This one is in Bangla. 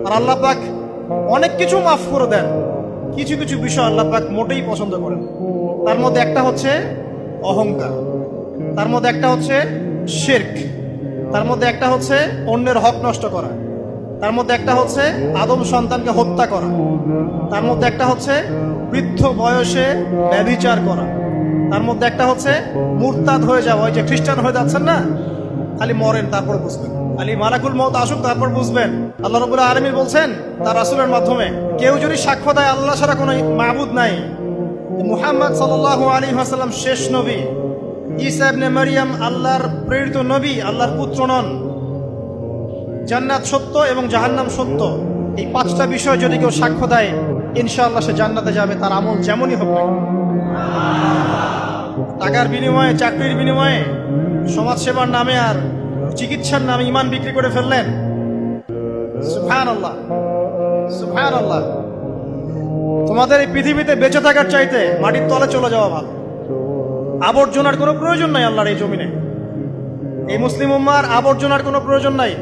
আর আল্লাহ পাক অনেক কিছু মাফ করে দেন, কিছু কিছু বিষয় আল্লাহ পাক মোটেই পছন্দ করেন। তার মধ্যে একটা হচ্ছে অহংকার, তার মধ্যে একটা হচ্ছে শিরক, তার মধ্যে একটা হচ্ছে অন্যের হক নষ্ট করা, তার মধ্যে একটা হচ্ছে আদম সন্তানকে হত্যা করা, তার মধ্যে একটা হচ্ছে বৃদ্ধ বয়সে ব্যভিচার করা, তার মধ্যে একটা হচ্ছে মুরতাদ হয়ে যাওয়া। ওই যে খ্রিস্টান হয়ে যাচ্ছেন না, খালি মরেন তারপর বুঝবেন, খালি মালাকুল মউত আসুক তারপর বুঝবেন। আল্লাহ রাব্বুল আলামিন বলছেন তার রাসূলের মাধ্যমে, কেউ যদি সাক্ষ্য দেয় আল্লাহ ছাড়া কোনো মাবুদ নাই, মুহাম্মদ সাল্লাল্লাহু আলাইহি ওয়াসাল্লাম শেষ নবী, ঈসা ইবনে মারইয়াম আল্লাহর প্রেরিত নবী, আল্লাহর পুত্র নন, জান্নাত সত্য এবং জাহান্নাম সত্য, এই পাঁচটা বিষয় যদি কেউ সাক্ষ্য দেয় ইনশাআল্লাহ সে জান্নাতে যাবে, তার আমল যেমনই হোক না। টাকার বিনিময়ে, চাকরির বিনিময়ে, সমাজ সেবার নামে আর চিকিৎসার নামে ইমান বিক্রি করে ফেললেন, সুবহানাল্লাহ সুবহানাল্লাহ। তোমাদের এই পৃথিবীতে বেঁচে থাকার চাইতে মাটির তলে চলে যাওয়া ভালো। আবর্জনার কোনো প্রয়োজন নাই আল্লাহর এই জমিনে, এই মুসলিম উম্মাহর আবর্জনার কোনো প্রয়োজন নাই।